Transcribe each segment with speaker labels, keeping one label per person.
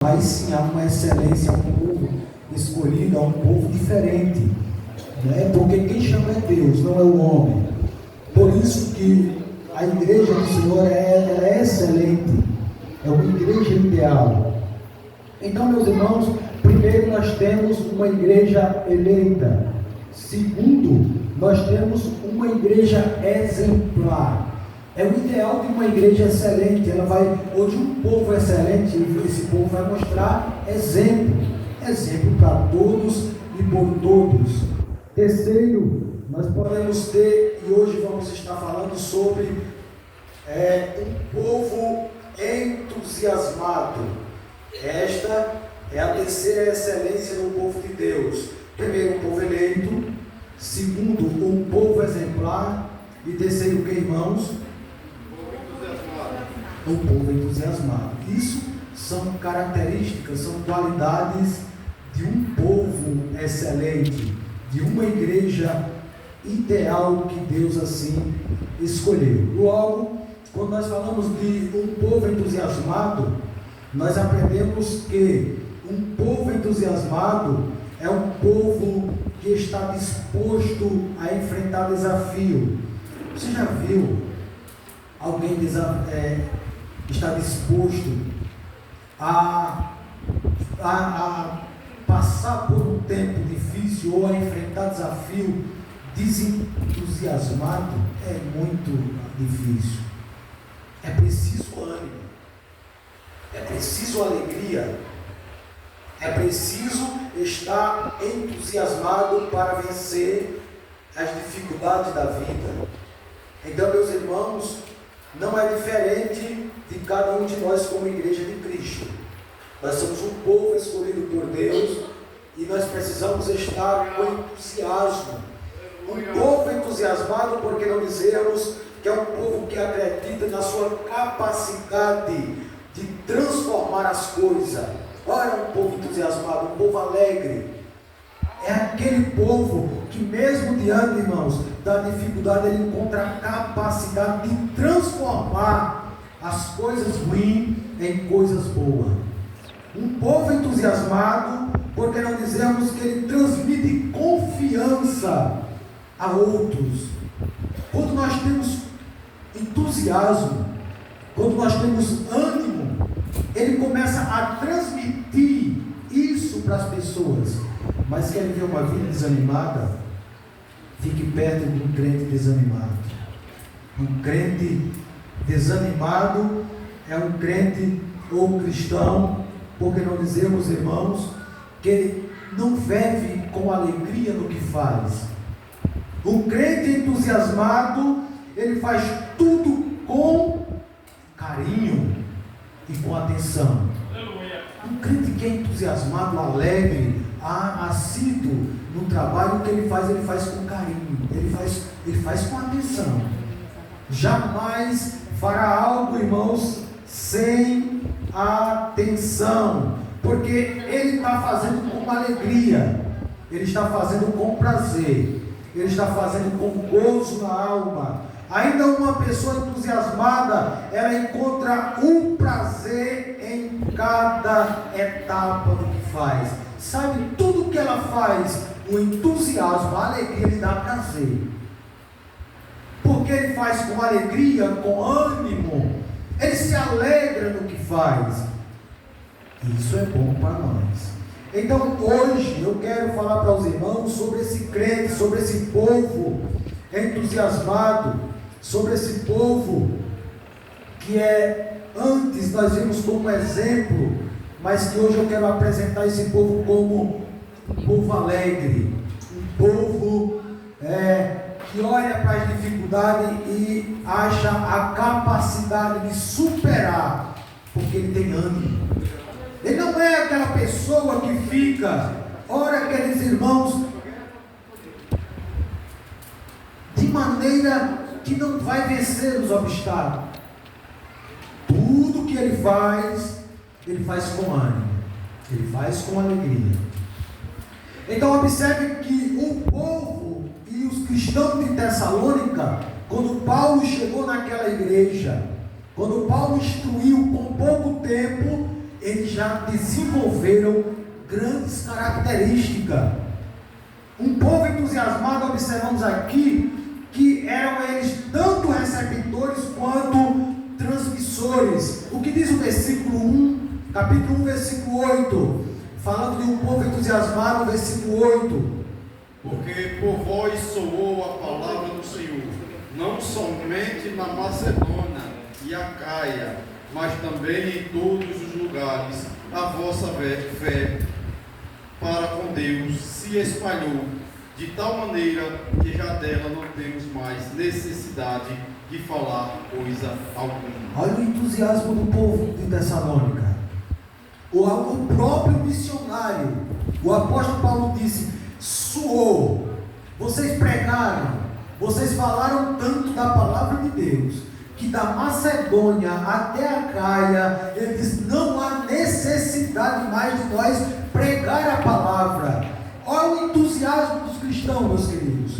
Speaker 1: mas sim há uma excelência, a um povo escolhido, a um povo diferente, né? Porque quem chama é Deus, não é o homem. Por isso que a igreja do Senhor ela é excelente, é uma igreja ideal. Então, meus irmãos, primeiro nós temos uma igreja eleita. Segundo, nós temos uma igreja exemplar. É o ideal de uma igreja excelente. Ela vai, onde um povo excelente, esse povo vai mostrar exemplo para todos e por todos. Terceiro, nós podemos ter, e hoje vamos estar falando sobre um povo entusiasmado. Esta é a terceira excelência do povo de Deus. Primeiro, um povo eleito. Segundo, um povo exemplar. E terceiro, que, irmãos? Um povo entusiasmado. Isso são características, são qualidades de um povo excelente, de uma igreja ideal que Deus assim escolheu. Logo, quando nós falamos de um povo entusiasmado, nós aprendemos que um povo entusiasmado é um povo que está disposto a enfrentar desafio. Você já viu alguém está disposto a passar por um tempo difícil ou a enfrentar desafio desentusiasmado? É muito difícil. É preciso ânimo, é preciso alegria, é preciso estar entusiasmado para vencer as dificuldades da vida. Então, meus irmãos, não é diferente de cada um de nós como igreja de Cristo. Nós somos um povo escolhido por Deus e nós precisamos estar com entusiasmo. Um povo entusiasmado, porque não dizemos que é um povo que acredita na sua capacidade de transformar as coisas. Olha, um povo entusiasmado, um povo alegre. É aquele povo que mesmo diante, irmãos, da dificuldade, ele encontra a capacidade de transformar as coisas ruins em coisas boas. Um povo entusiasmado, porque não dizemos que ele transmite confiança a outros. Quando nós temos entusiasmo, quando nós temos ânimo, ele começa a transmitir isso para as pessoas. Mas quer ver uma vida desanimada? Fique perto de um crente desanimado. Um crente desanimado é um crente ou cristão, porque não dizemos, irmãos, que ele não vive com alegria no que faz. Um crente entusiasmado, ele faz tudo com carinho e com atenção. Um crente que é entusiasmado, alegre, assíduo no trabalho, o que ele faz com carinho, ele faz com atenção. Jamais fará algo, irmãos, sem atenção, porque ele está fazendo com alegria, ele está fazendo com prazer, ele está fazendo com gozo na alma. Ainda uma pessoa entusiasmada, ela encontra um prazer em cada etapa do que faz. Sabe, tudo que ela faz, o entusiasmo, a alegria lhe dá prazer. Porque ele faz com alegria, com ânimo, ele se alegra no que faz. Isso é bom para nós. Então hoje eu quero falar para os irmãos sobre esse crente, sobre esse povo entusiasmado, sobre esse povo que antes nós vimos como exemplo, mas que hoje eu quero apresentar esse povo como um povo alegre, um povo que olha para as dificuldades e acha a capacidade de superar, porque ele tem ânimo. Ele não é aquela pessoa que fica, ora, aqueles irmãos, de maneira que não vai vencer os obstáculos. Tudo que ele faz com ânimo, ele faz com alegria. Então observe que o povo e os cristãos de Tessalônica, quando Paulo chegou naquela igreja, quando Paulo instruiu com pouco tempo, eles já desenvolveram grandes características. Um povo entusiasmado, observamos aqui, que eram eles tanto receptores quanto transmissores. O que diz o versículo 1, capítulo 1, versículo 8, falando de um povo entusiasmado, versículo 8.
Speaker 2: Porque por vós soou a palavra do Senhor, não somente na Macedônia e Acaia, mas também em todos os lugares, a vossa fé para com Deus se espalhou, de tal maneira que já dela não temos mais necessidade de falar coisa alguma.
Speaker 1: Olha o entusiasmo do povo de Tessalônica. O próprio missionário, o apóstolo Paulo disse: suou, vocês pregaram, vocês falaram tanto da palavra de Deus, que da Macedônia até a Acaia, eles não há necessidade mais de nós pregar a palavra. Olha o entusiasmo dos cristãos, meus queridos.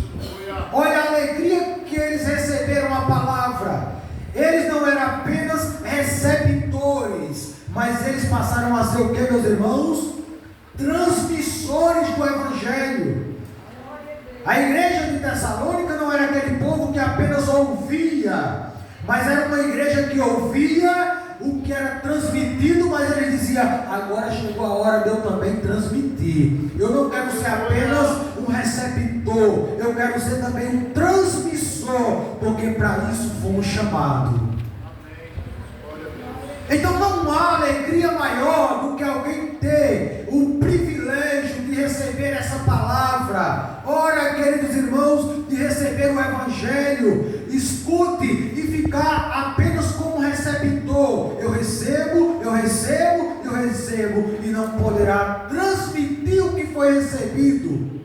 Speaker 1: Olha a alegria que eles receberam a palavra. Eles não eram apenas receptores, mas eles passaram a ser o que, meus irmãos? Transmissores do Evangelho. A igreja de Tessalônica não era aquele povo que apenas ouvia, mas era uma igreja que ouvia o que era transmitido, mas ele dizia: agora chegou a hora de eu também transmitir. Eu não quero ser apenas um receptor, eu quero ser também um transmissor, porque para isso fomos chamados. Então não há alegria maior do que alguém ter o privilégio de receber essa palavra. Ora, queridos irmãos, de receber o Evangelho. Escute e ficar apenas como receptor. Eu recebo, e não poderá transmitir o que foi recebido.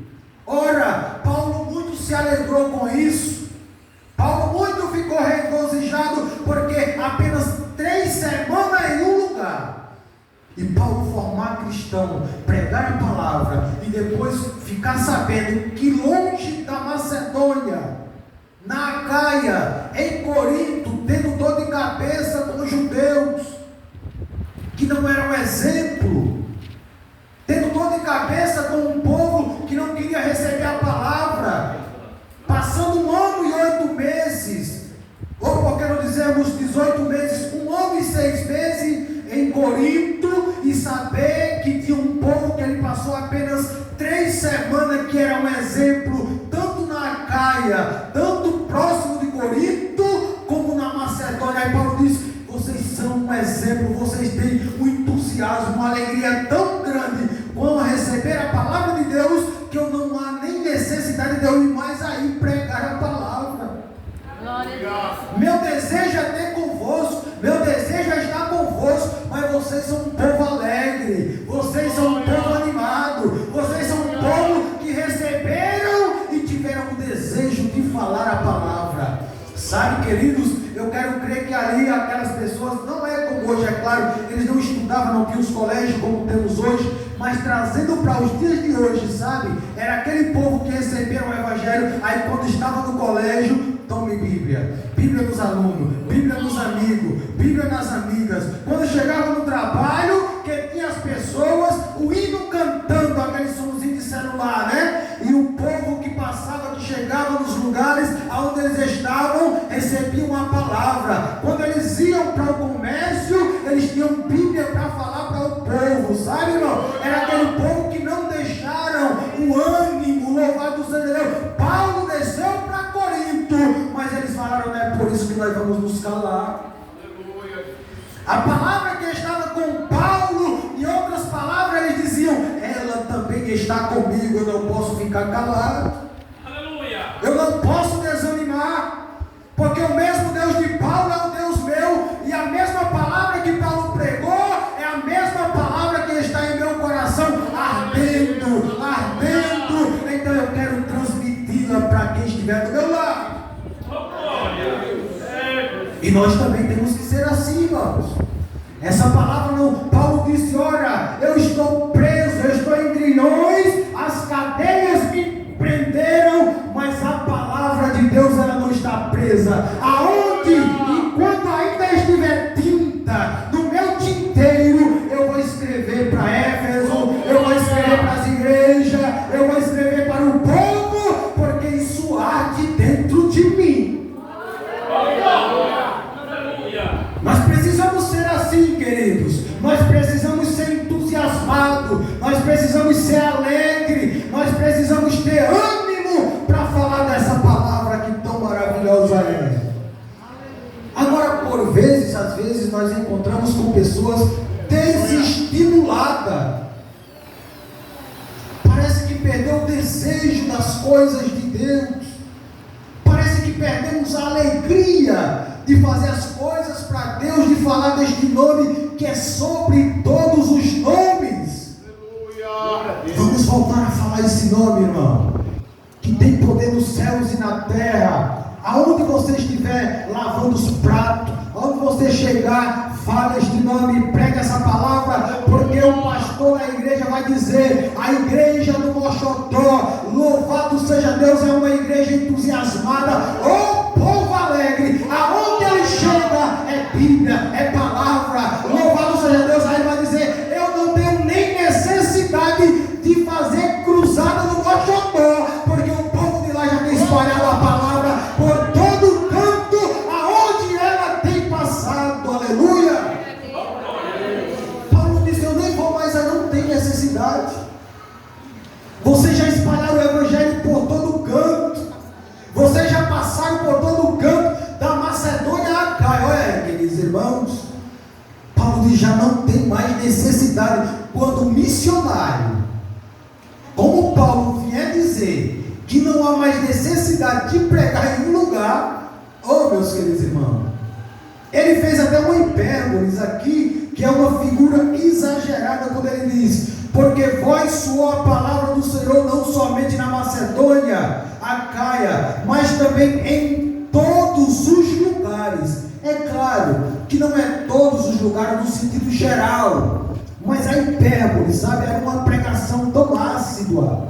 Speaker 1: Ora, Paulo muito se alegrou com isso. Paulo muito ficou regozijado, porque apenas 3 semanas em um lugar. E Paulo formar cristão, pregar a palavra, e depois ficar sabendo que longe da Macedônia, na Acaia, em Corinto, tendo dor de cabeça com os judeus, que não era um exemplo, tendo dor de cabeça com um povo que não queria receber a palavra, passando 1 ano e 8 meses, ou por que não dizemos 18 meses, 1 ano e 6 meses em Corinto, e saber que tinha um povo que ele passou apenas 3 semanas, que era um exemplo, tanto na Acaia, tanto próximo de Corinto, como na Macedônia. Aí Paulo diz: vocês são um exemplo, vocês têm um entusiasmo, uma alegria tão grande quando receber a palavra de Deus, que eu não há nem necessidade de eu ir mais aí pregar a palavra. Meu desejo é ter convosco, meu desejo é estar convosco, mas vocês são um povo alegre, vocês são um povo animado, vocês são um povo que receberam e tiveram o desejo de falar a palavra. Sabe, queridos, eu quero crer que ali aquelas pessoas, não é como hoje, é claro, eles não estudavam, não tinham os colégios como temos hoje, mas trazendo para os dias de hoje, sabe, era aquele povo que receberam o Evangelho, aí quando estava no colégio, tome Bíblia, Bíblia nos alunos, Bíblia nos amigos, Bíblia nas amigas. Quando chegava no trabalho, que tinha as pessoas, o hino cantando, aquele somzinho de celular, né? E o povo que passava, que chegava nos lugares onde eles estavam, recebiam a palavra. Quando eles iam para o comércio, eles tinham Bíblia para falar para o povo, sabe, irmão? Era aquele povo que não deixaram o ânimo, o louvado do Senhor. Paulo desceu para Corinto, mas eles falaram: não é por isso que nós vamos nos calar. A palavra que estava com Paulo, em outras palavras, eles diziam: ela também está comigo, eu não posso ficar calado. Aleluia. Eu não posso desanimar, porque o mesmo Deus de Paulo é o Deus meu, e a mesma palavra que Paulo pregou é a mesma palavra que está em meu coração, ardendo, ardendo. Então eu quero transmiti-la para quem estiver do meu lado. E nós também temos que ser assim, irmãos. Essa palavra não, Paulo disse: ora, eu estou preso, eu estou em grilhões, as cadeias me prenderam, mas a palavra de Deus, ela não está presa. Aonde, enquanto ainda estiver tinta no meu tinteiro, eu vou precisamos ser alegres, nós precisamos ter ânimo para falar dessa palavra que tão maravilhosa é. Agora, por vezes, às vezes, nós encontramos com pessoas desestimuladas. Parece que perdeu o desejo das coisas de Deus. Parece que perdemos a alegria de fazer as coisas para Deus, de falar deste nome que é sobre todos os nomes. Vamos voltar a falar esse nome, irmão, que tem poder nos céus e na terra. Aonde você estiver lavando os pratos, aonde você chegar, fala este nome, prega essa palavra, porque o pastor da igreja vai dizer: a igreja do Moxotó, louvado seja Deus, é uma igreja entusiasmada, povo alegre, aonde ele chega é Bíblia, é palavra, louvado seja Deus. Aí ele vai dizer: eu não tenho nem necessidade de fazer cruzada no Moxotó, porque o povo de lá já tem espalhado a palavra por todo canto, aonde ela tem passado. Aleluia. Paulo disse: eu nem vou mais, eu não tenho necessidade. Vocês já espalharam o evangelho por todo canto, vocês já passaram por todo canto, da Macedônia a Caia. Olha, queridos irmãos, Paulo diz: já não tem mais necessidade. Quando o missionário, como Paulo vier dizer que não há mais necessidade de pregar em um lugar, oh meus queridos irmãos, ele fez até uma hipérbole aqui, que é uma figura exagerada, quando ele diz: porque vós soou a palavra do Senhor não somente na Macedônia, a Caia, mas também em todos os lugares. É claro que não é todos os lugares no sentido geral, mas a hipérbole, sabe, era uma pregação tão ácida,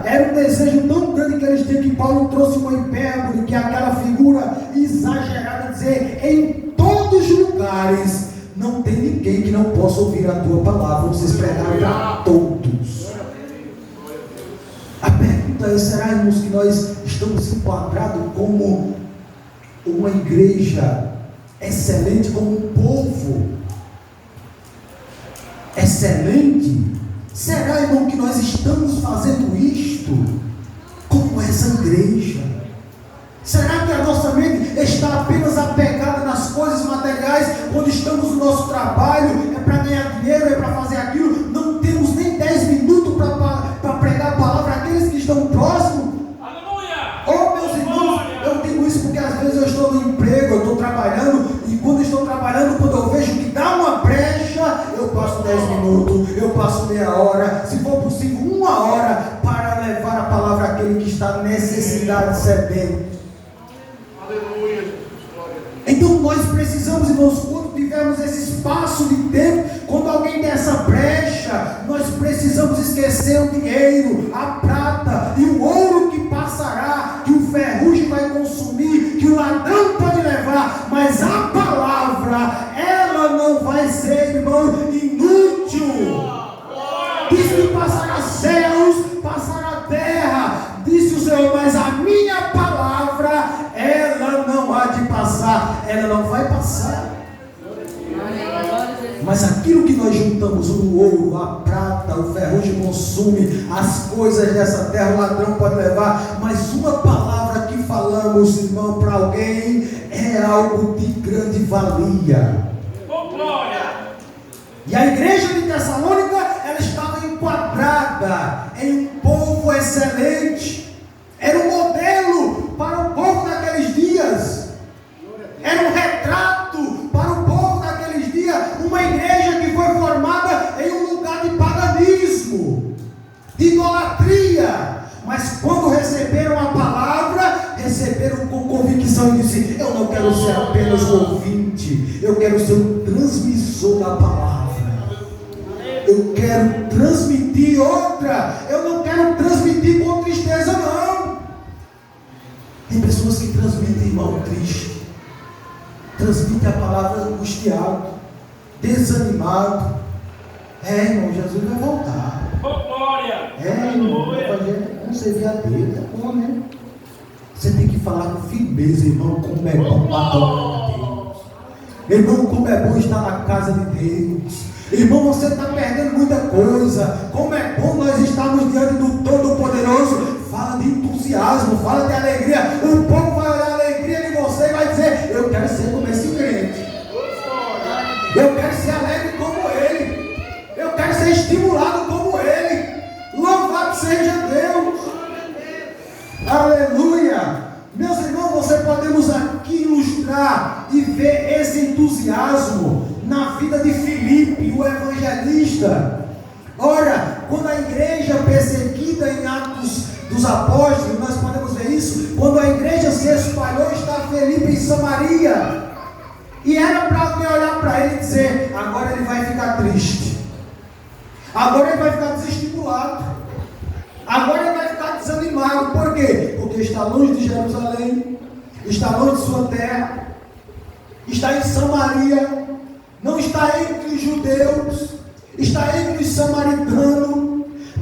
Speaker 1: era um desejo tão grande que eles tinham, que Paulo trouxe uma hipérbole, que é aquela figura exagerada, dizer: em todos os lugares, não tem ninguém que não possa ouvir a tua palavra, vocês pregaram para todos. A pergunta é: será, irmãos, que nós estamos enquadrados como uma igreja excelente, como um povo excelente? Será, irmão, que nós estamos fazendo isto como essa igreja? Será que a nossa mente está apenas apegada nas coisas materiais, quando estamos no nosso trabalho, é para ganhar dinheiro, é para fazer aquilo, não temos nem 10 minutos para pregar a palavra àqueles que estão próximos? Aleluia! Oh, meus irmãos, eu digo isso porque às vezes eu estou no emprego, eu estou trabalhando, e quando estou trabalhando, quando eu vejo que dá uma brecha, eu passo 10 minutos, eu passo meia hora, se for possível 1 hora, para levar a palavra àquele que está necessidade, sedento. Então nós precisamos, irmãos, quando tivermos esse espaço de tempo, quando alguém der essa brecha, nós precisamos esquecer o dinheiro, a prata e o ouro que passará, que o ferrugem vai consumir, que o ladrão pode levar, mas a palavra, ela não vai ser, irmão, inútil. Diz que passará céus, passará terra, disse o Senhor, mas a minha palavra, ela não há de passar, ela não vai passar. Mas aquilo que nós juntamos, o ouro, a prata, o ferrugem consome, as coisas dessa terra, o ladrão pode levar, mas uma palavra que falamos, irmão, para alguém, é algo de grande valia. E a igreja de Tessalônica, ela estava enquadrada em um povo excelente, era um modelo para o povo daqueles dias, era um retrato para o povo daqueles dias, uma igreja que foi formada em um lugar de paganismo, de idolatria, mas quando receberam a palavra, receberam com convicção e disse: eu não quero ser apenas um ouvinte, eu quero ser um transmissor da palavra. Eu quero transmitir outra. Eu não quero transmitir com tristeza, não. Tem pessoas que transmitem, irmão, triste. Transmitem a palavra angustiado, desanimado. Irmão, Jesus vai voltar. Irmão, vamos servir a Deus. É bom, né? Você tem que falar com firmeza, irmão, como é bom adorar a Deus. Irmão, como é bom estar na casa de Deus. Irmão, você está perdendo muita coisa. Como é bom nós estarmos diante do Todo-Poderoso. Fala de entusiasmo, fala de alegria. O povo vai olhar a alegria de você e vai dizer: eu quero ser como esse crente. Eu quero ser alegre como ele. Eu quero ser estimulado como ele. Louvado seja Deus. Aleluia. Meus irmãos, você podemos aqui ilustrar e ver esse entusiasmo na vida de Filipe, o evangelista. Ora, quando a igreja perseguida em Atos dos Apóstolos, nós podemos ver isso, quando a igreja se espalhou, está Filipe em Samaria. E era para alguém olhar para ele e dizer: agora ele vai ficar triste, agora ele vai ficar desestimulado, agora ele vai ficar desanimado. Por quê? Porque está longe de Jerusalém, está longe de sua terra, está em Samaria, não está entre os judeus, está entre os samaritanos.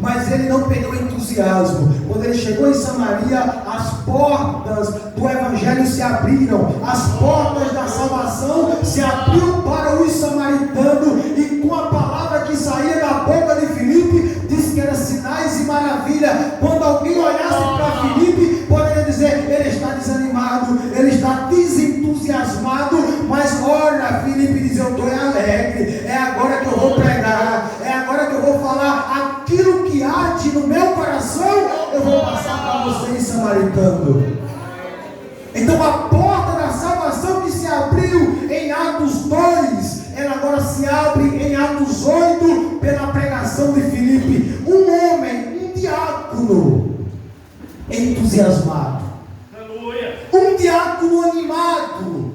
Speaker 1: Mas ele não perdeu o entusiasmo. Quando ele chegou em Samaria, as portas do Evangelho se abriram, as portas da salvação se abriram para os samaritanos, e com a palavra que saía da boca de Filipe, diz que eram sinais e maravilha. Quando alguém olhasse para Filipe, poderia dizer: ele está desanimado, ele está desentusiasmado. Mas ora, Filipe diz: eu estou alegre, é agora que eu vou pregar, é agora que eu vou falar aquilo que arde no meu coração, eu vou passar para vocês, samaritano. Então a porta da salvação que se abriu em Atos 2, ela agora se abre em Atos 8, pela pregação de Filipe. Um homem, um diácono entusiasmado, um diácono animado,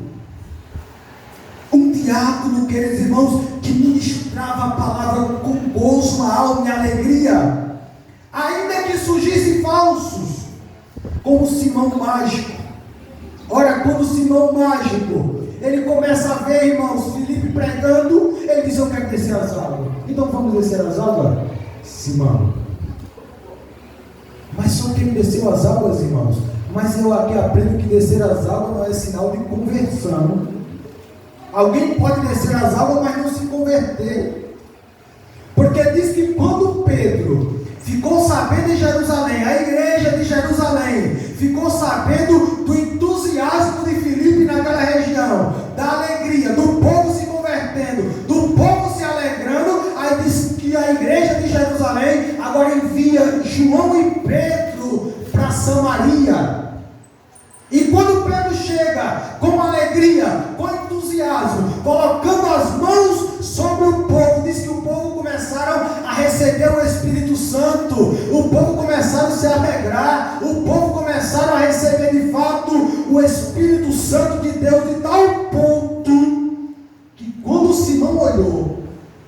Speaker 1: um diácono, queridos irmãos, que ministrava a palavra com gozo na alma e alegria, ainda que surgissem falsos, como Simão Mágico. Ora, quando Simão Mágico, ele começa a ver, irmãos, Filipe pregando, ele diz: eu quero descer as águas. Então vamos descer as águas, Simão. Mas só que ele desceu as águas, irmãos. Mas eu aqui aprendo que descer as águas não é sinal de conversão. Alguém pode descer as águas, mas não se converter. Porque diz que quando Pedro ficou sabendo em Jerusalém, a igreja de Jerusalém ficou sabendo do entusiasmo de Filipe naquela região, da alegria, do povo se convertendo, do povo se alegrando, aí diz que a igreja de Jerusalém agora envia João e Pedro para Samaria. E quando Pedro chega com alegria, com entusiasmo, colocando as mãos sobre o povo, diz que o povo começaram a receber o Espírito Santo, o povo começaram a se alegrar, o povo começaram a receber de fato o Espírito Santo de Deus, de tal ponto que quando Simão olhou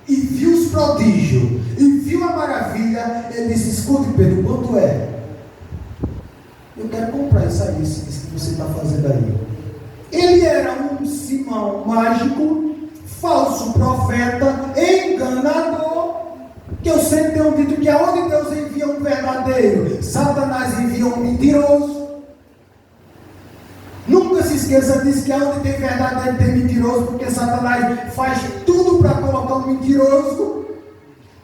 Speaker 1: e viu os prodígios, e viu a maravilha, ele disse: escute, Pedro, quanto é? Eu quero comprar isso aí, isso que você está fazendo aí. Ele era um Simão Mágico, falso profeta, enganador, que eu sempre tenho dito que aonde Deus envia um verdadeiro, Satanás envia um mentiroso. Nunca se esqueça disso, que aonde tem verdadeiro tem mentiroso, porque Satanás faz tudo para colocar um mentiroso,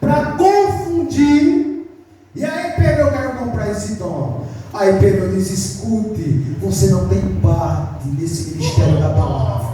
Speaker 1: para confundir. E aí, Pedro, eu quero comprar esse dom. Aí Pedro diz: escute, você não tem parte nesse ministério da palavra.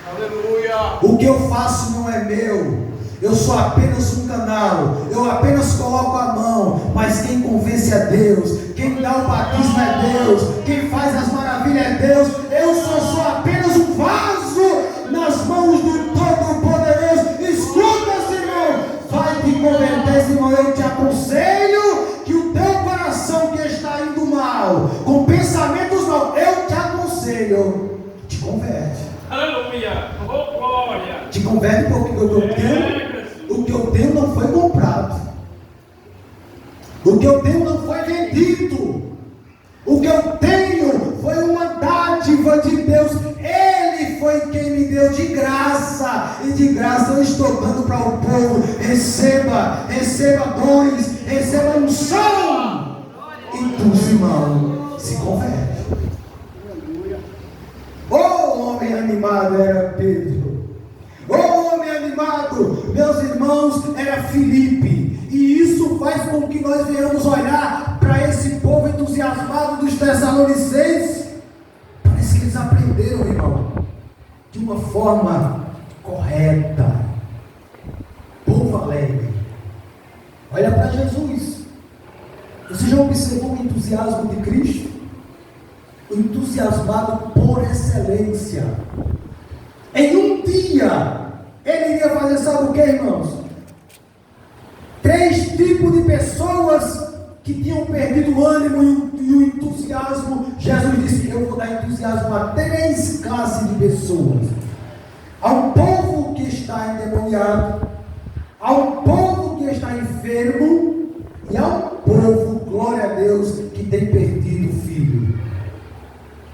Speaker 1: Aleluia. O que eu faço não é meu, eu sou apenas um canal, eu apenas coloco a mão, mas quem convence é Deus, quem dá o batismo é Deus, quem faz as maravilhas é Deus. Eu sou apenas um vaso nas mãos do Todo-Poderoso. Escuta, Senhor, vai te converter, Senhor. Eu te aconselho que o teu coração que está indo mal, com pensamentos maus, eu te aconselho, te converte.
Speaker 3: Aleluia, oh glória.
Speaker 1: Te converte, porque o que eu tenho não foi comprado, o que eu tenho não foi vendido, o que eu tenho foi uma dádiva de Deus. Ele foi quem me deu de graça, e de graça eu estou dando para o povo. Receba dons, receba unção. E tu, Simão, se converte. Oh, homem animado era Pedro. Oh, homem animado meus irmãos, era Filipe. E isso faz com que nós venhamos olhar para esse povo entusiasmado dos Tessalonicenses. Parece que eles aprenderam, irmão, de uma forma correta. Povo alegre. Olha para Jesus. Você já observou o entusiasmo de Cristo? O entusiasmado por excelência. Em um dia, ele iria fazer, sabe o que, irmãos? 3 tipos de pessoas que tinham perdido o ânimo e o entusiasmo. Jesus disse: eu vou dar entusiasmo a 3 classes de pessoas. Ao povo que está endemoniado, ao povo que está enfermo e ao povo, glória a Deus, que tem perdido o filho.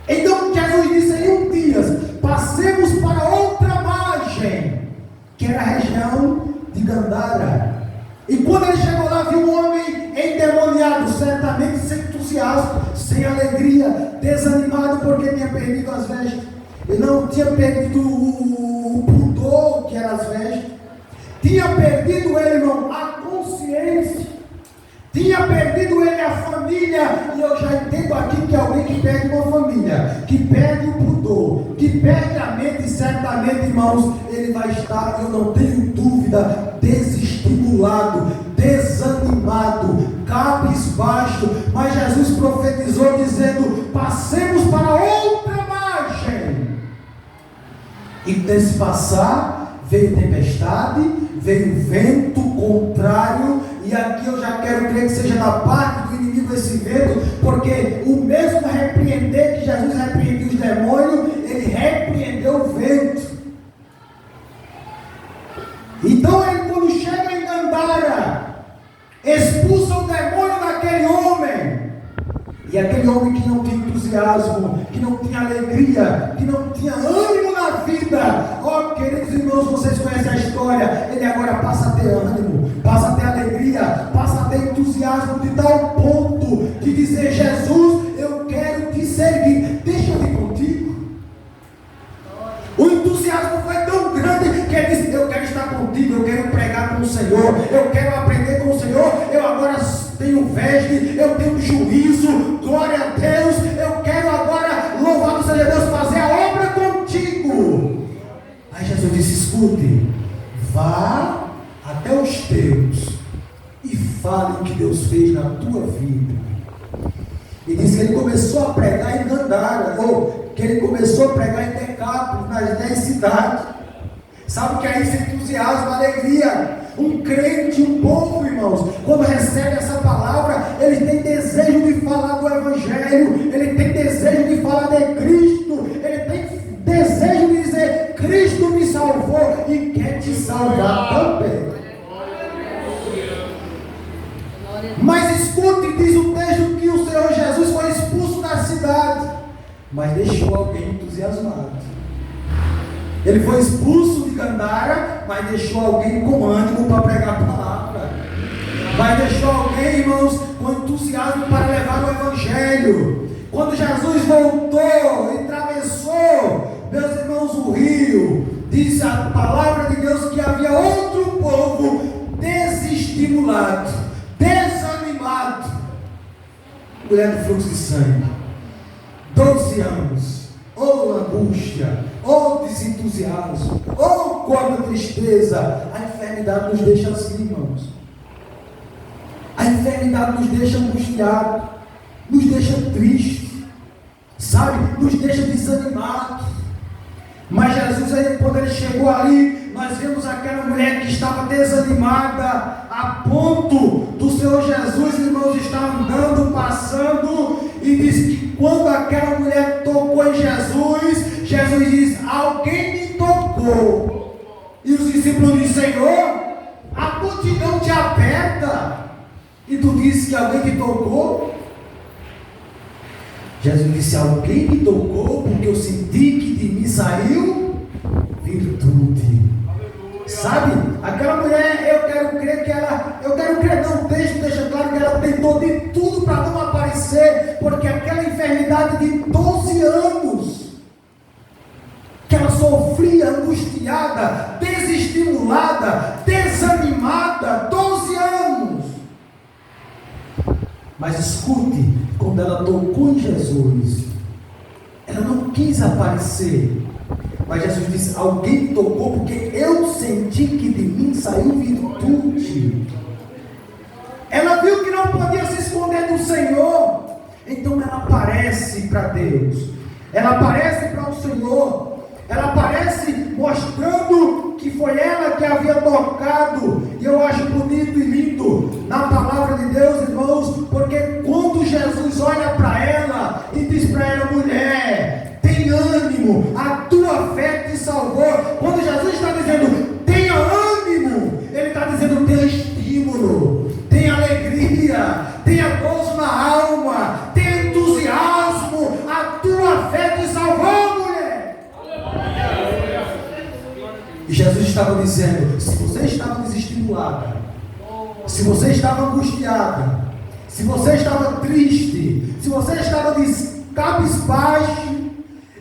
Speaker 1: Então Jesus disse em um dia: passemos para outra margem, que era a região de Gandara. E quando ele chegou lá, viu um homem endemoniado, certamente sem entusiasmo, sem alegria, desanimado porque tinha perdido as vestes. Ele não tinha perdido o pudor, que era as vestes. Tinha perdido ele, irmão, a consciência. Tinha perdido ele a família. E eu já entendo aqui que alguém que perde uma família, que perde o pudor, que perde a mente, certamente, irmãos, ele vai estar, eu não tenho dúvida, desestimulado, desanimado, cabisbaixo. Mas Jesus profetizou dizendo: passemos para outra margem. E nesse passar, veio tempestade, veio vento contrário. E aqui eu já quero crer que seja da parte do inimigo esse vento, porque o mesmo repreender que Jesus repreendeu os demônios, ele repreendeu o vento. Então ele, quando chega em Gandara, expulsa o demônio daquele homem. E aquele homem que não tinha entusiasmo, que não tinha alegria, que não tinha ânimo na vida, ó, queridos irmãos, vocês conhecem a história, ele agora passa a ter ânimo, passa a ter alegria, passa a ter entusiasmo, de tal ponto de dizer: Jesus, eu quero te seguir, deixa eu ir contigo. O entusiasmo foi tão grande que ele disse: eu quero estar contigo, eu quero pregar com o Senhor, eu quero aprender com o Senhor, eu agora tenho veste, eu tenho juízo, glória a Deus, eu quero agora, louvado seja Deus, fazer a obra contigo. Aí Jesus disse: escute, vá até os teus e fale o que Deus fez na tua vida. E diz que ele começou a pregar em Gandara, ou que ele começou a pregar em Decápolis, nas 10 cidades. Sabe que aí se entusiasma, alegria. Um crente, um povo, irmãos, quando recebe essa palavra, ele tem desejo de falar do Evangelho, ele tem desejo de falar de Cristo, ele tem desejo de dizer: Cristo me salvou e quer te salvar também. Mas escute, diz o texto que o Senhor Jesus foi expulso da cidade, mas deixou alguém entusiasmado. Ele foi expulso de Gandara, mas deixou alguém com ânimo para pregar a palavra. Mas deixou alguém, irmãos, com entusiasmo para levar o Evangelho. Quando Jesus voltou e atravessou, meus irmãos, o rio, disse a palavra de Deus que havia outro povo desestimulado, desanimado. Mulher do fluxo de sangue, 12 anos, ou angústia, ou desentusiasmo, ou quando tristeza. A enfermidade nos deixa assim, irmãos. A enfermidade nos deixa angustiados, nos deixa tristes, sabe, nos deixa desanimados. Mas Jesus, quando ele chegou ali, nós vemos aquela mulher que estava desanimada, a ponto do Senhor Jesus, irmãos, estar andando, passando, e diz que quando aquela mulher tocou em Jesus, Jesus diz: alguém me tocou. E os discípulos dizem: Senhor, a multidão te aperta, e tu disse que alguém te tocou? Jesus disse: alguém me tocou porque eu senti que de mim saiu virtude. Sabe, aquela mulher, eu quero crer, não, o texto deixa claro que ela tentou de tudo para não aparecer, porque aquela enfermidade de 12 anos, que ela sofria, angustiada, desestimulada, Mas escute, quando ela tocou em Jesus, ela não quis aparecer. Mas Jesus disse: alguém tocou porque eu senti que de mim saiu virtude. Ela viu que não podia se esconder do Senhor. Então ela aparece para Deus. Ela aparece para o Senhor. Ela aparece mostrando que foi ela que havia tocado. E eu acho bonito e lindo na palavra de Deus, irmãos, porque quando Jesus olha para ela e diz para ela: mulher, tem ânimo, a tua fé te salvou. Quando Jesus está dizendo tenha ânimo, ele está dizendo tenha estímulo, tenha alegria, tenha gozo na alma, tenha entusiasmo, a tua fé te salvou, mulher. E Jesus estava dizendo: se você estava desestimulada, se você estava angustiada, se você estava triste, se você estava cabisbaixo,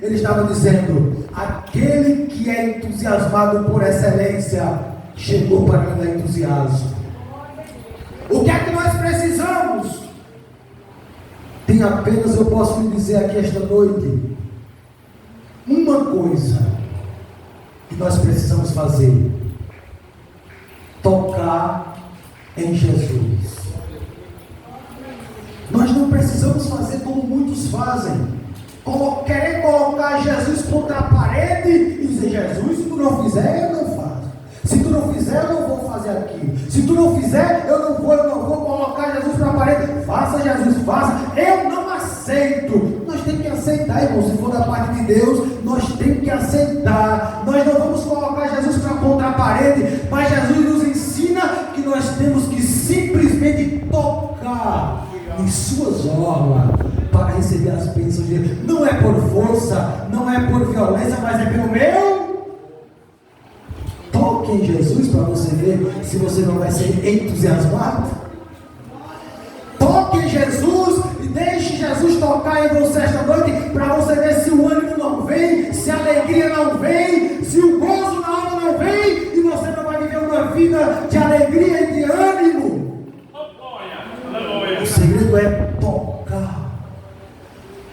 Speaker 1: ele estava dizendo: aquele que é entusiasmado por excelência chegou para me dar entusiasmo. O que é que nós precisamos? Tem apenas, eu posso lhe dizer aqui esta noite, uma coisa que nós precisamos fazer: tocar em Jesus. Nós não precisamos fazer como muitos fazem, querer colocar Jesus contra a parede e dizer: Jesus, se tu não fizer, eu não faço. Se tu não fizer, eu não vou fazer aquilo. Se tu não fizer, eu não vou colocar Jesus para a parede. Faça, Jesus, faça. Eu não aceito. Nós temos que aceitar, irmão. Se for da parte de Deus, nós temos que aceitar. Nós não vamos colocar Jesus para contra a parede, mas Jesus nos ensina que nós temos que simplesmente tocar em suas orlas para receber as bênçãos de Deus. Não é por força, não é por violência, mas é pelo meu. Toque em Jesus para você ver se você não vai ser entusiasmado. Toque em Jesus e deixe Jesus tocar em você esta noite, para você ver se o ânimo não vem, se a alegria não vem, se o gozo na alma não vem, e você não vai viver uma vida de alegria e de ânimo. O segredo é tocar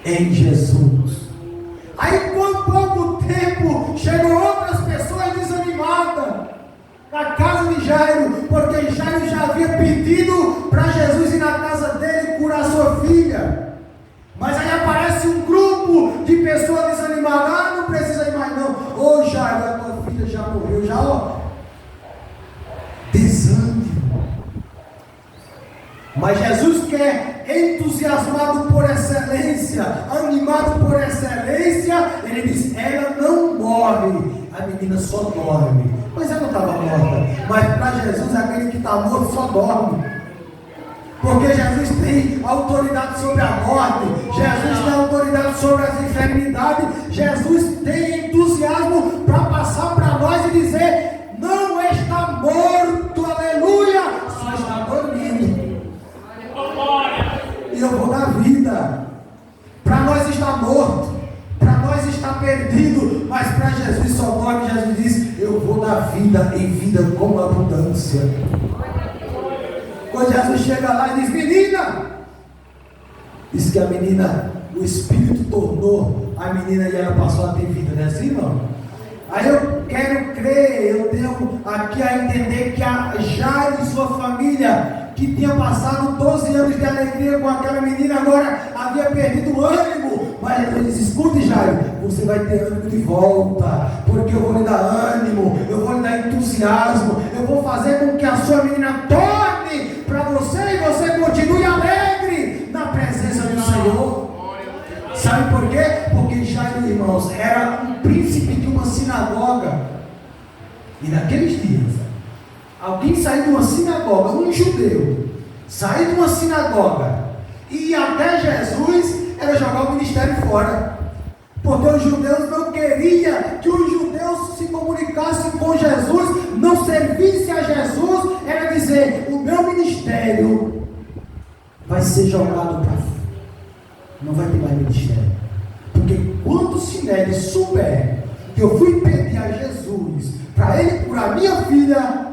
Speaker 1: em Jesus. Aí, com pouco tempo, chegou outras pessoas desanimadas na casa de Jairo, porque Jairo já havia pedido para Jesus ir na casa dele curar sua filha. Mas aí aparece um grupo de pessoas desanimadas: ah, não precisa ir mais não. Ô Jairo, a tua filha já morreu, já, ó. Desânimo. Mas Jesus quer entusiasmado por excelência, animado por excelência. Ele diz: ela não morre, a menina só dorme. Mas ela não estava morta. Mas para Jesus, aquele que está morto só dorme. Porque Jesus tem autoridade sobre a morte, Jesus tem autoridade sobre as enfermidades, Jesus tem entusiasmo para passar para nós e dizer: não está morto, aleluia, só está dormindo. E eu vou dar vida. Para nós está morto, para nós está perdido, mas para Jesus só dorme. Jesus diz: eu vou dar vida e vida com abundância. Quando Jesus chega lá e diz: menina, diz que a menina, o Espírito tornou a menina e ela passou a ter vida, não é assim, irmão? Aí eu quero crer, eu tenho aqui a entender que a Jairo e sua família, que tinha passado 12 anos de alegria com aquela menina, agora havia perdido o ânimo. Mas ele diz: escute, Jairo, você vai ter ânimo de volta, porque eu vou lhe dar ânimo, eu vou lhe dar entusiasmo, eu vou fazer com que a sua menina torne para você e você continue alegre na presença do Senhor. Sabe por quê? Porque Jairo, irmãos, era um príncipe de uma sinagoga. E naqueles dias, alguém sair de uma sinagoga, um judeu, sair de uma sinagoga e ir até Jesus, era jogar o ministério fora. Porque os judeus não queriam que os judeus se comunicassem com Jesus, não servisse a Jesus. Era dizer: o meu ministério vai ser jogado para fora, não vai ter mais ministério. Porque quando Sinédrio souber que eu fui pedir a Jesus para ele curar minha filha,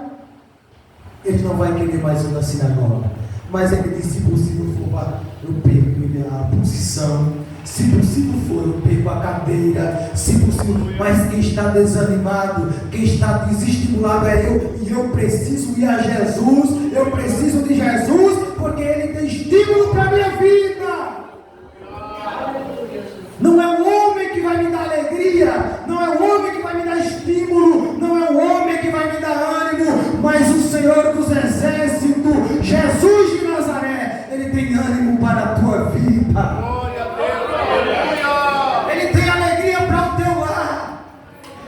Speaker 1: ele não vai querer mais ir na sinagoga. Mas ele disse: se possível for, eu perco a posição, se possível for, eu perco a cadeira, se possível, mas quem está desanimado, quem está desestimulado é eu, e eu preciso ir a Jesus, eu preciso de Jesus, porque Ele tem estímulo para a minha vida. Não é o homem que vai me dar alegria, não é o homem que vai me dar estímulo, não é o homem que vai me dar ânimo, mas o Senhor dos Exércitos, Jesus de Nazaré, Ele tem ânimo para a tua vida. Ele tem alegria para o teu lar.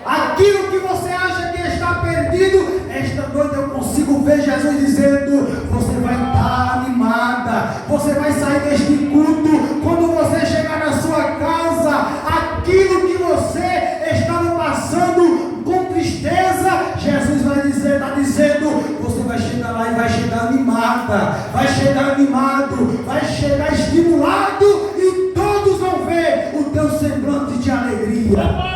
Speaker 1: Aquilo que você acha que está perdido, esta noite eu consigo ver Jesus dizendo: você vai estar animada, você vai sair deste culto, quando você chegar na sua casa, aquilo que você estava passando com tristeza, Jesus vai dizer, está dizendo, você vai chegar lá e vai chegar animada, vai chegar animado, vai chegar estimulado, e todos vão ver o teu semblante de alegria.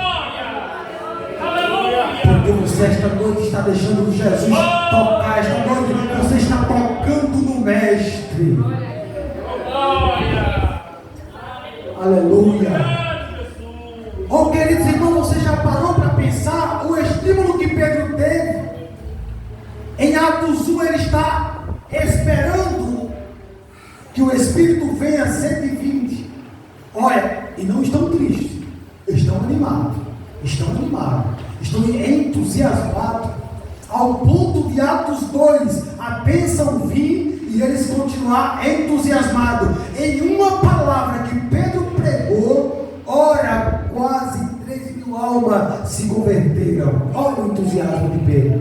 Speaker 1: Porque você esta noite está deixando Jesus tocar, esta noite você está tocando no Mestre. Aleluia. Oh, queridos irmãos, você já parou para pensar o estímulo que Pedro teve? Em Atos 1 ele está esperando que o Espírito venha a 120. Olha, e não estão tristes, estão animados, estão entusiasmados, ao ponto de Atos 2, a bênção vir e eles continuar entusiasmados. Em uma palavra que Pedro pregou, ora, quase 3.000 almas se converteram. Olha o entusiasmo de Pedro.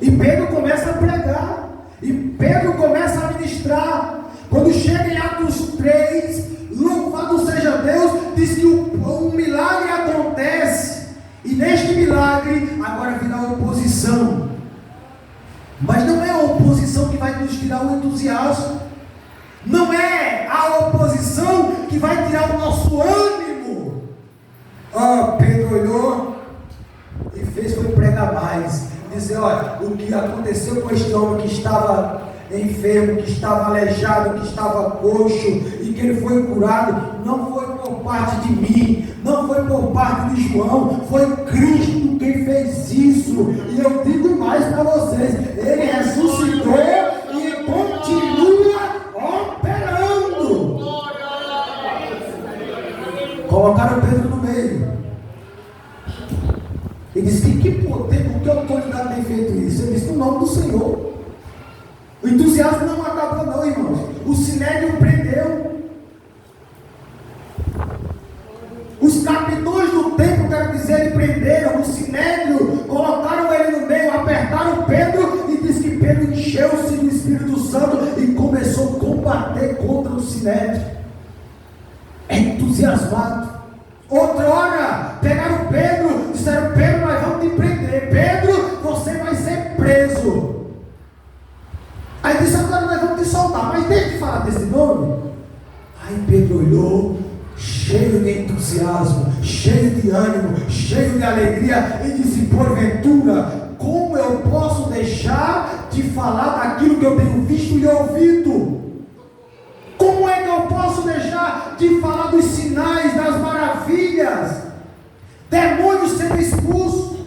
Speaker 1: E Pedro começa a pregar, e Pedro começa a ministrar. Quando chega em Atos 3, louvado seja Deus, diz que um milagre acontece, e neste milagre agora virá a oposição. Mas não é a oposição que vai nos tirar o entusiasmo, não é a oposição que vai tirar o nosso ânimo. Pedro olhou e foi pregar mais, dizer: olha, o que aconteceu com este homem que estava enfermo, que estava aleijado, que estava coxo, e que ele foi curado, não foi por parte de mim, não foi por parte de João, foi Cristo quem fez isso. E eu digo mais para vocês: ele ressuscitou e continua operando. Colocaram Pedro no meio e disse: que poder, com que autoridade tem feito isso? Ele disse: no nome do Senhor. O entusiasmo não acabou não, irmãos. O sinédrio prendeu. Os capitões do templo, quero dizer, ele prenderam. O sinédrio, colocaram ele no meio, apertaram Pedro, e diz que Pedro encheu-se do Espírito Santo e começou a combater contra o sinédrio. Entusiasmado. Outra hora, pegaram Pedro, disseram: Pedro, nós vamos te prender. Pedro, você vai ser preso. Aí disse: agora nós vamos te soltar, mas deixa de falar desse nome. Aí Pedro olhou, cheio de entusiasmo, cheio de ânimo, cheio de alegria, e disse: porventura, como eu posso deixar de falar daquilo que eu tenho visto e ouvido? Como é que eu posso deixar de falar dos sinais, das maravilhas, demônios sendo expulsos,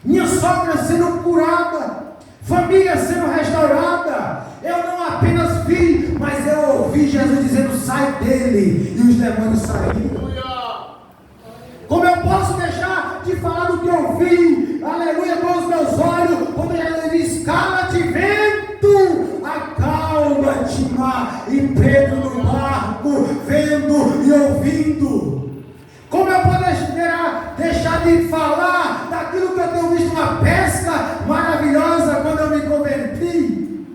Speaker 1: minha sogra sendo curada, família sendo restaurada? Eu não apenas vi, mas eu ouvi Jesus dizendo: sai dele, e os demônios saíram. Como eu posso deixar de falar do que eu vi, aleluia, com os meus olhos, quando Jesus diz: cala-te, vento, acalma-te, mar. E Pedro no barco, vendo e ouvindo. Como eu posso deixar de falar daquilo que eu tenho visto, uma pesca maravilhosa quando eu me converti?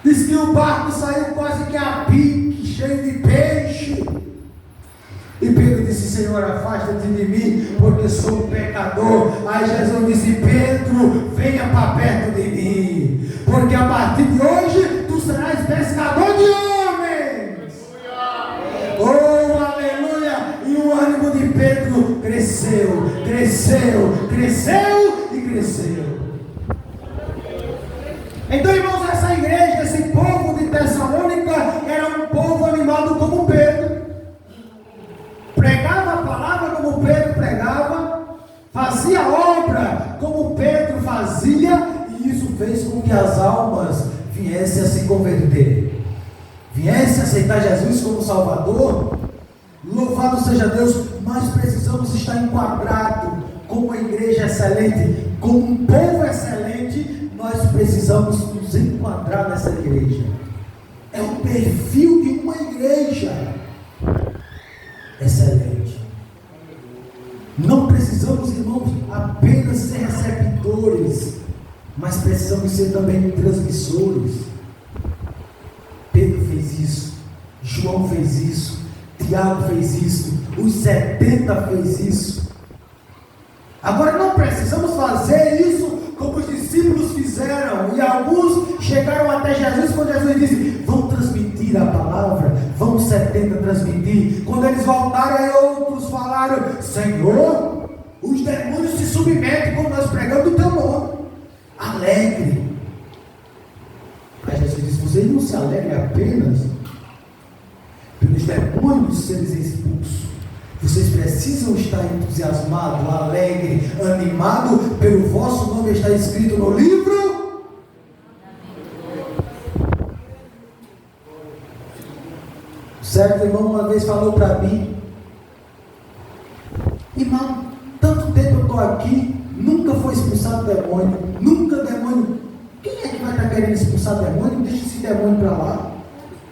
Speaker 1: Diz que o barco saiu quase que a pique, cheio de peixe. E Pedro disse: Senhor, afasta-te de mim, porque sou um pecador. Aí Jesus disse: Pedro, venha para perto de mim, porque a partir de hoje tu serás pescador de homens. Oh, aleluia! E o ânimo de Pedro cresceu, cresceu, cresceu e cresceu. Então, irmãos, essa igreja, esse povo de que as almas viessem a se converter, viessem a aceitar Jesus como Salvador. Louvado seja Deus, nós precisamos estar enquadrados como uma igreja excelente, como um povo excelente. Nós precisamos nos enquadrar nessa igreja. É o perfil de uma igreja excelente. Não precisamos, irmãos, apenas ser receptores, mas precisamos ser também transmissores. Pedro fez isso, João fez isso, Tiago fez isso, os 70 fez isso. Agora não precisamos fazer isso como os discípulos fizeram, e alguns chegaram até Jesus quando Jesus disse: vão transmitir a palavra, vão 70 transmitir. Quando eles voltaram, aí outros falaram: Senhor, os demônios se submetem quando nós pregamos o teu nome. Alegre. Aí Jesus disse: vocês não se alegrem apenas pelos demônios serem expulsos. Vocês precisam estar entusiasmados, alegre, animado pelo vosso nome está escrito no livro. Certo irmão uma vez falou para mim: irmão, tanto tempo eu estou aqui, nunca foi expulsado demônio, nunca demônio. Quem é que vai estar querendo expulsar demônio? Deixa esse demônio para lá.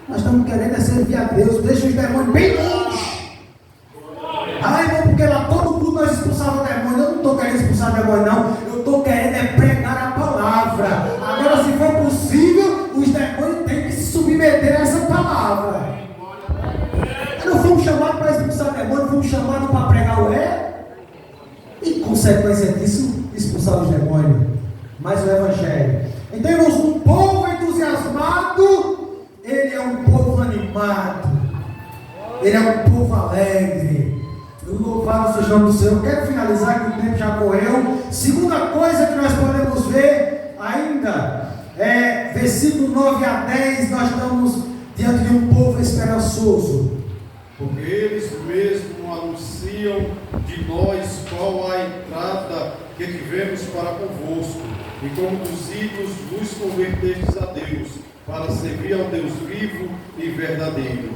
Speaker 1: Nós estamos querendo servir a Deus, deixa os demônios bem longe. Ah, irmão, porque lá todo mundo nós expulsávamos demônio. Eu não estou querendo expulsar demônio, não. Eu estou querendo pregar a palavra. Agora, se for possível, os demônios têm que se submeter a essa palavra. Não fomos chamados para expulsar demônio, fomos chamados para pregar o e, consequência disso, expulsar os demônios. Mas o Evangelho. Então, irmãos, um povo entusiasmado, ele é um povo animado. Ele é um povo alegre. Louvado seja o nome do Senhor. Eu quero finalizar, que o tempo já correu. Segunda coisa que nós podemos ver ainda é versículo 9 a 10. Nós estamos diante de um povo esperançoso,
Speaker 2: porque eles mesmos anunciam de nós qual a entrada que tivemos para convosco, e como dos ídolos vos convertestes a Deus, para servir ao Deus vivo e verdadeiro,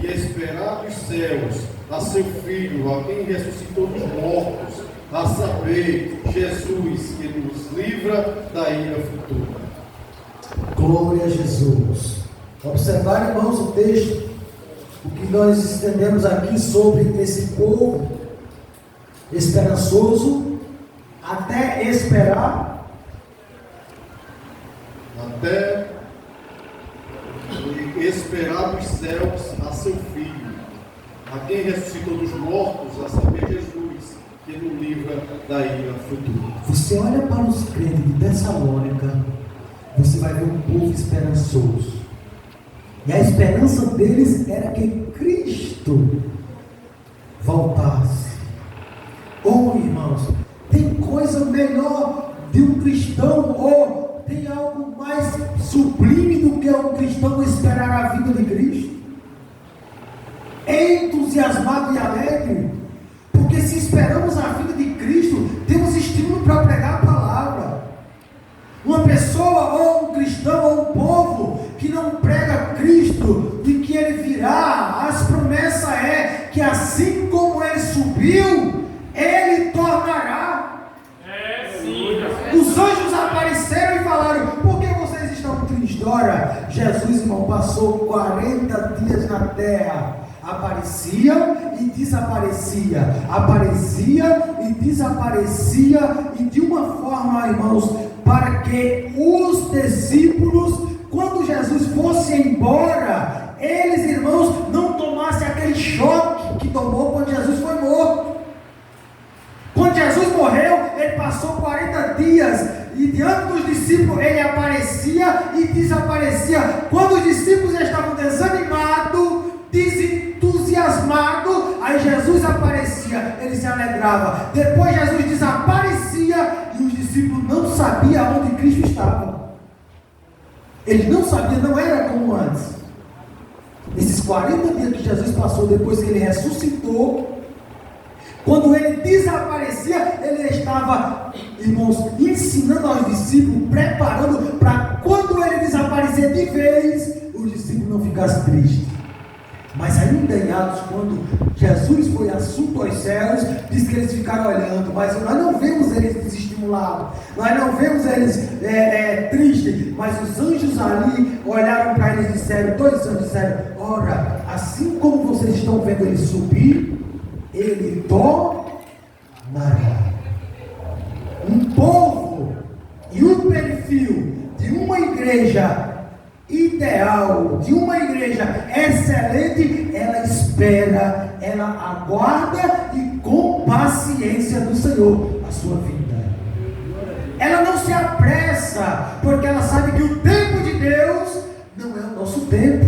Speaker 2: e esperar dos céus a seu Filho, a quem ressuscitou dos mortos, a saber, Jesus, que nos livra da ira futura.
Speaker 1: Glória a Jesus. Observar, irmãos, o texto, o que nós entendemos aqui sobre esse povo esperançoso, até esperar,
Speaker 2: até esperar dos céus a seu Filho, a quem ressuscitou dos mortos, a saber, Jesus, que nos livra da ira futura.
Speaker 1: Você olha para os crentes de Tessalônica, você vai ver um povo esperançoso. E a esperança deles era que Cristo voltasse. Oh, irmãos, tem coisa melhor de um cristão, ou tem algo mais sublime do que um cristão esperar a vida de Cristo? Entusiasmado e alegre, porque se esperamos a vida de Cristo, temos estímulo para pregar a palavra. Uma pessoa, ou um cristão, ou um povo que não prega Cristo, de que ele virá, as promessas é que assim como ele subiu, ele tornará. Os anjos apareceram e falaram: por que vocês estão tristes? Ora, Jesus, irmão, passou 40 dias na terra. Aparecia e desaparecia, aparecia e desaparecia, e de uma forma, irmãos, para que os discípulos, quando Jesus fosse embora, eles, irmãos, não tomassem aquele choque que tomou quando Jesus foi morto. Quando Jesus morreu, ele passou 40 dias, e diante dos discípulos ele aparecia e desaparecia. Quando os discípulos estavam desanimados, desentusiasmados, aí Jesus aparecia, ele se alegrava. Depois Jesus desaparecia e os discípulos não sabiam onde Cristo estava. Eles não sabiam, não era como antes. Esses 40 dias que Jesus passou depois que ele ressuscitou, quando ele desaparecia, ele estava irmãos, ensinando aos discípulos, preparando para quando ele desaparecer de vez, os discípulos não ficassem tristes. Mas ainda em Atos, quando Jesus foi assunto aos céus, diz que eles ficaram olhando, mas nós não vemos eles desestimulados, nós não vemos eles tristes, mas os anjos ali olharam para eles e disseram, 2 anjos disseram, ora, assim como vocês estão vendo ele subir, ele tornará. Um povo e um perfil de uma igreja ideal, de uma igreja excelente, ela espera, ela aguarda e com paciência do Senhor a sua vinda. Ela não se apressa, porque ela sabe que o tempo de Deus não é o nosso tempo.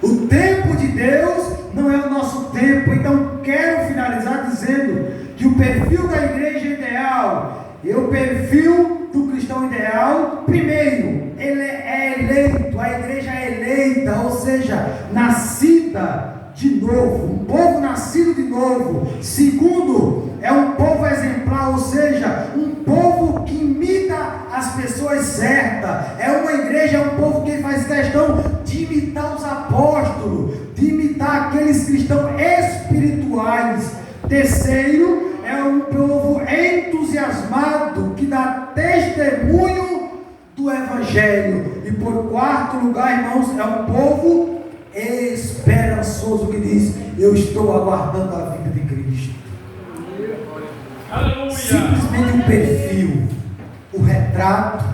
Speaker 1: O tempo de Deus não é o nosso tempo. Então quero finalizar dizendo que o perfil da igreja ideal e o perfil do cristão ideal, primeiro, ele é eleito, a igreja é eleita, ou seja, nascida de novo, um povo nascido de novo. Segundo, é um povo exemplar, ou seja, um povo que imita as pessoas certas. É uma igreja, é um povo que faz questão de imitar os apóstolos, de imitar aqueles cristãos espirituais. Terceiro, é um povo entusiasmado, que dá testemunho do Evangelho. E por quarto lugar, irmãos, é um povo esperançoso, que diz, eu estou aguardando a vinda de Cristo.
Speaker 3: Aleluia.
Speaker 1: Simplesmente um perfil, o retrato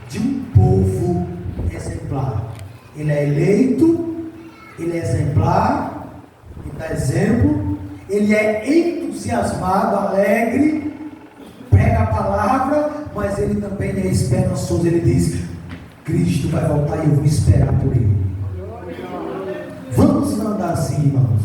Speaker 1: de um povo exemplar. Ele é eleito, ele é exemplar, ele dá exemplo, ele é entusiasmado, alegre, prega a palavra, mas ele também é esperançoso. Ele diz, Cristo vai voltar e eu vou esperar por ele. Vamos andar assim, irmãos.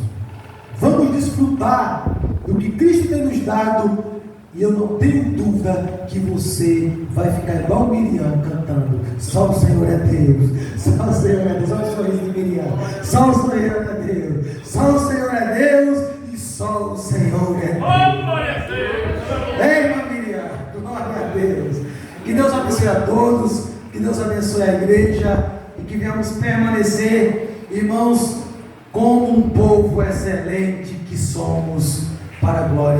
Speaker 1: Vamos desfrutar do que Cristo tem nos dado. E eu não tenho dúvida que você vai ficar igual Miriam cantando, só o Senhor é Deus, só o Senhor é Deus. Olha o sorriso de Miriam, só o Senhor é Deus, só o Senhor é Deus e só o Senhor é Deus.
Speaker 3: Oh, glória a Deus.
Speaker 1: Ei, irmã Miriam, glória a Deus. Que Deus abençoe a todos, que Deus abençoe a igreja e que venhamos permanecer, irmãos, como um povo excelente que somos, para a glória de Deus.